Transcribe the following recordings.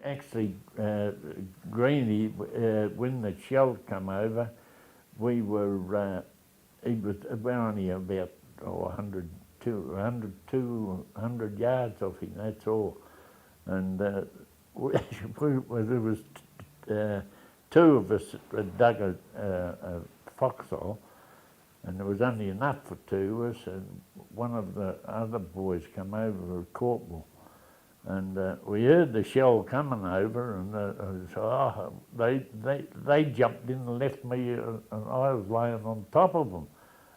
Actually, Greenie, when the shell come over, we were, he was only about 100, 200 yards off him, that's all. And there was two of us that dug a foxhole, and there was only enough for two of us, and one of the other boys come over, a corporal, and we heard the shell coming over, and so, they jumped in and left me, and I was laying on top of them.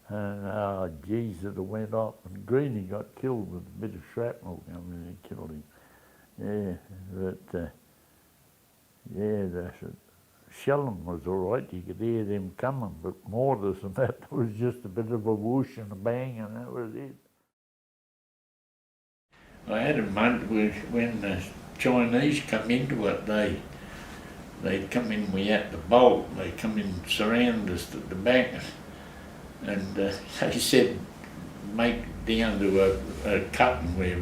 And geez, it went up, and Greenie got killed with a bit of shrapnel coming in and killed him. Yeah, but yeah, the shelling was all right. You could hear them coming, but mortars and that was just a bit of a whoosh and a bang, and that was it. I had a moment when the Chinese come into it, they'd come in, we had the bolt, they come in, surround us at the back, and they said make down to a cutting where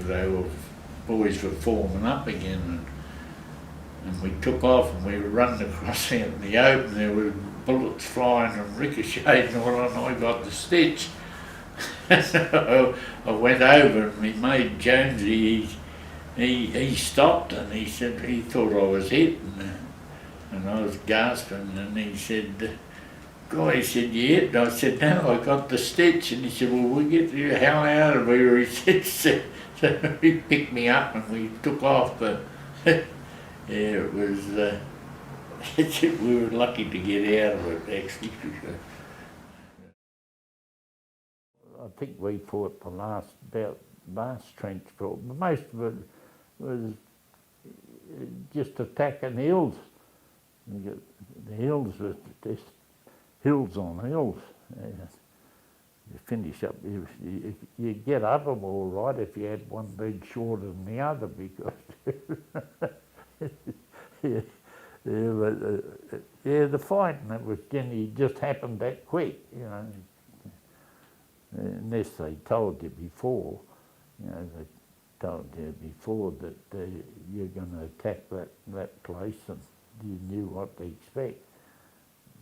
boys were forming up again, and we took off and we were running across out in the open. There were bullets flying and ricocheting and all, and I got the stitch. So I went over, and my mate Jonesy, he stopped, and he said he thought I was hit, and I was gasping, and he said, "Guy," he said, "you hit?" And I said, "No, I got the stitch." And he said, "Well, we'll get the hell out of here," he said. So he picked me up and we took off, but yeah, it was, we were lucky to get out of it, actually. I think we fought the last trench fort. Most of it was just attacking hills. The hills were just hills on hills. You finish up, you get up them all right if you had one leg shorter than the other, because the fighting that was generally just happened that quick, you know. Unless they told you before, you know, they told you before that you're going to attack that place, and you knew what to expect.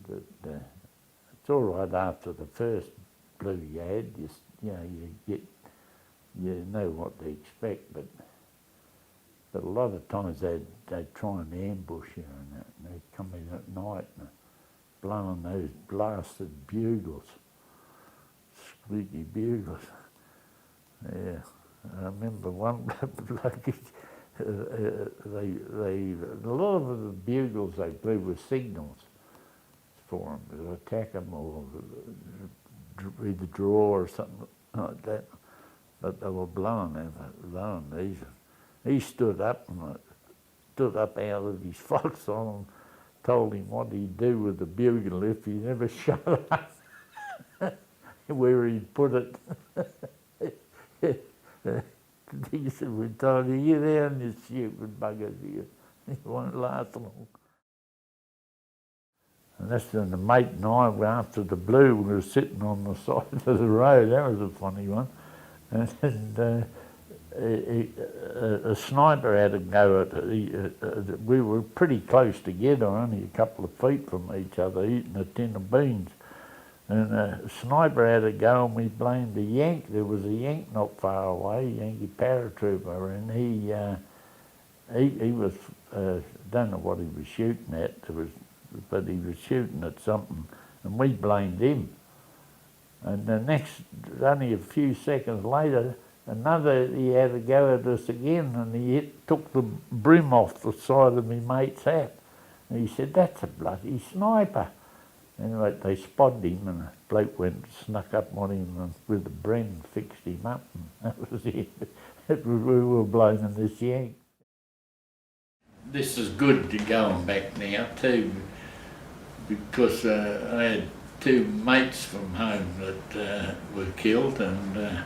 But it's all right after the first blue you had, you know what to expect, but a lot of times they'd try and ambush you, and they'd come in at night and blowing those blasted bugles. Squeaky bugles. Yeah, I remember one bloke, a lot of the bugles they blew were signals for them to attack them or either draw or something like that. But they were blowing these. He stood up out of his foxhole and told him what he'd do with the bugle if he never shut up. Where he'd put it. He said, "We told you, get down, you stupid buggers, you won't last long." And that's when the mate and I were after the blue. We were sitting on the side of the road. That was a funny one. And a sniper had a go at it. We were pretty close together, only a couple of feet from each other, eating a tin of beans. And a sniper had a go, and we blamed a Yank. There was a Yank not far away, a Yankee paratrooper, and he was, don't know what he was shooting at, but he was shooting at something, and we blamed him. And the next, only a few seconds later, he had a go at us again, and he took the brim off the side of my mate's hat. And he said, "That's a bloody sniper." Anyway, they spotted him, and the bloke snuck up on him and with the brim fixed him up, and that was it. We were blaming this Yank. This is good to going back now too, because I had two mates from home that were killed, and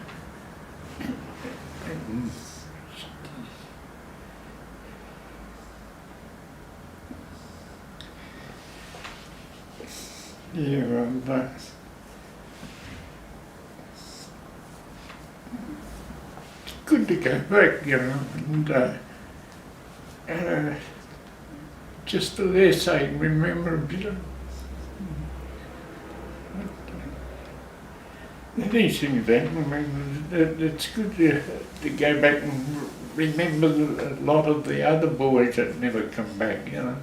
yeah, but it's good to go back, you know, and just for their sake, remember a bit of these things happen. I mean, it's good to go back and remember a lot of the other boys that never come back, you know.